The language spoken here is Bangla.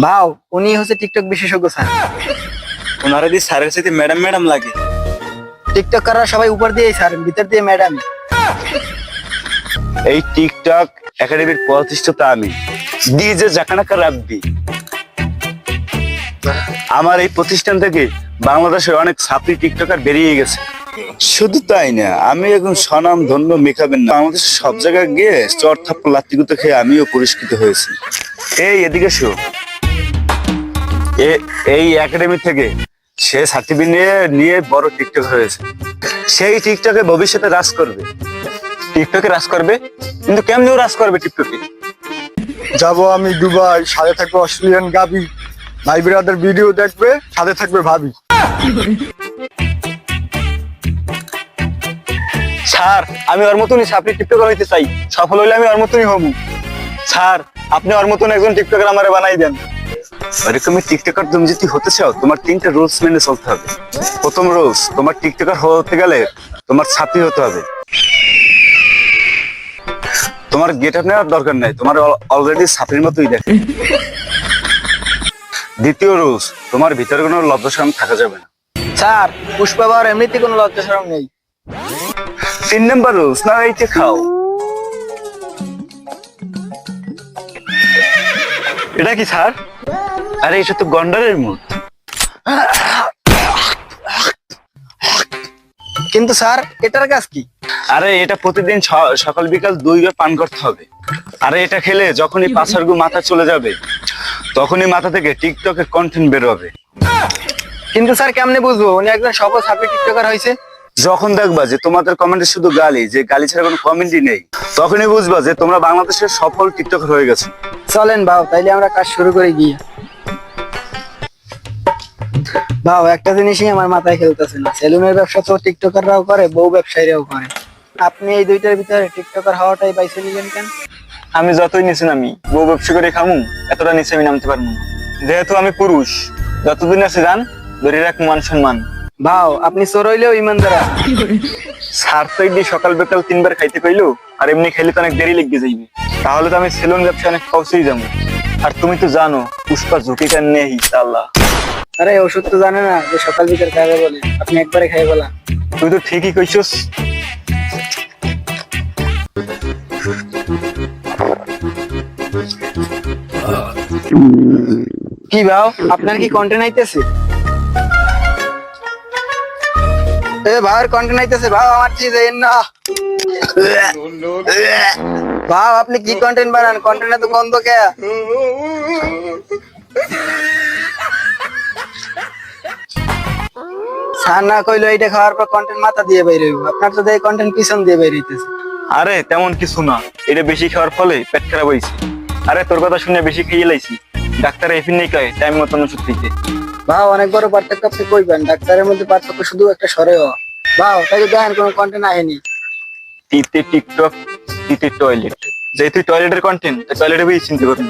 ভাও উনি হচ্ছে টিকটক বিশেষজ্ঞ স্যার। ওনারা দি স্যারের সাথে ম্যাডাম ম্যাডাম লাগে। টিকটকাররা সবাই উপর দিয়ে স্যার, ভিতর দিয়ে ম্যাডাম। এই টিকটক একাডেমির প্রতিষ্ঠাতা আমি ডিজে জাকানাকা রাব্বি। আমার এই প্রতিষ্ঠান থেকে বাংলাদেশের অনেক ছাত্রী টিকটকার বেরিয়ে গেছে। শুধু তাই না, আমি এখন স্বনাম ধন্য মেখাবেন না, বাংলাদেশের সব জায়গায় গিয়ে চর থাপ্পড় লাত্তিগুতো খেয়ে আমিও পুরস্কৃত হয়েছি। এই এদিকে শো, এই একাডেমি থেকে সে সার্টিফিকেট নিয়ে বড় টিকটকার হয়েছে। সেই টিকটকে ভবিষ্যতে রাজ করবে। টিকটকে রাজ করবে, কিন্তু কেমনেও রাজ করবে টিকটকে। যাব আমি দুবাই, সাথে থাকবে অস্ট্রেলিয়ান গাবি, ভাই ব্রাদার ভিডিও দেখবে, সাথে থাকবে ভাবি। স্যার আমি ওর মতনই আপনি টিকটকার হইতে চাই, সফল হইলে আমি ওর মতনই হবো। স্যার আপনি ওর মতন একজন টিকটকার আমারে বানাই দেন। এরকমই টিকটকার তুমি যদি হতে চাও, তোমার 3টা রুলস মেনে চলতে হবে। প্রথম রুলস, তোমার টিকটকার হতে গেলে তোমার ছাত্রী হতে হবে। তোমার গেট আপ নেওয়ার দরকার নাই, তোমার অলরেডি ছাত্রীর মতোই দেখে। দ্বিতীয় রুলস, তোমার ভিতরে কোনো লজ্জা শরম থাকা যাবে না। স্যার পুষ্পা বাবার এমনিতে কোনো লজ্জা শরম নেই। 3 নাম্বার রুলস, না এইটা খাও। এটা কি স্যার? আরে এটা তো গন্ডারের মুখ। কিন্তু স্যার এটার কাজ কি? আরে এটা প্রতিদিন সকাল বিকাল 2 বার পান করতে হবে। আরে এটা খেলে যখনই পাছার গু মাথা চলে যাবে, তখনই মাথা থেকে টিকটকের কন্টেন্ট বের হবে। কিন্তু স্যার কেমনে বুঝবো উনি একজন সফল ছাত্রী টিকটকার হয়েছে? যখন দেখবা যে তোমাদের কমেন্টে শুধু গালি, যে গালি ছাড়া কোনো কমেন্টই নেই, তখনই বুঝবা যে তোমরা বাংলাদেশের সফল টিকটকার হয়ে গেছে। চলেন ভাও, তাইলে আমরা কাজ শুরু করে গিয়ে। ভাও একটা জিনিসই আমার মাথায় খেলতেছে না, সেলুনের ব্যবসা তো টিকটকাররাও করে, বউ ব্যবসায়ীরাও করে। আপনি এই দুইটার ভিতরে টিকটকার হওয়াটাই বাইছে নিলেন কেন? আমি যতই নিচে নামি, বউ ব্যবসা করে খামু, এতটা নিচে আমি নামতে পারবো না। যেহেতু আমি পুরুষ, যতদিন আছে যান ধরে রাখ মান সম্মান। ভাও আপনি চোর হইলেও ইমানদার। স্যার তো একদিন সকাল বিকাল 3 বার খাইতে কইলো, আর এমনি খাইলে তো অনেক দেরি লেগে যাইবে। তাহলে তো আমি সেলুন ব্যবসা অনেক কষ্টই যাবো। আর তুমি তো জানো পুষ্পা ঝুঁকি কান নেই আল্লাহ। আরে ওষুধ তো জানে না যে সকাল বিকাল খাবে বলে, আপনি একবারে খাই বলা। তুই তো ঠিকই কইছস। কি ভাও আপনার কি কন্টেন্ট আইতেছে? এ ভাইয়ের কন্টেন্ট আইতেছে, ভাও আমার চিজ দেন না। ভাও আপনি কি কন্টেন্ট বানান? কন্টেন্টে তো গন্ধ কে। স্যার না কইলো এইটা খাওয়ার পর কন্টেন্ট মাথা দিয়ে বাইরে হইব, আপনার তো এই কন্টেন্ট পিছন দিয়ে বাইরে হইতেছে। আরে তেমন কিছু না, এটা বেশি খাওয়ার ফলে পেট খারাপ হয়েছে। আরে তোর কথা শুনে বেশি খেয়ে লাইছি, ডাক্তার এফিন নেই কয় টাইম মতন ওষুধ খেতে। ভাও অনেক বড় পার্থক্য আপনি কইবেন, ডাক্তারের মধ্যে পার্থক্য শুধু একটা স্বরে হওয়া। ভাও তাই দেখেন কোনো কন্টেন্ট আহেনি। তিতে টিকটক, তিতে টয়লেট। যেহেতু টয়লেটের কন্টেন্ট, টয়লেটে বেশি চিন্তা করুন।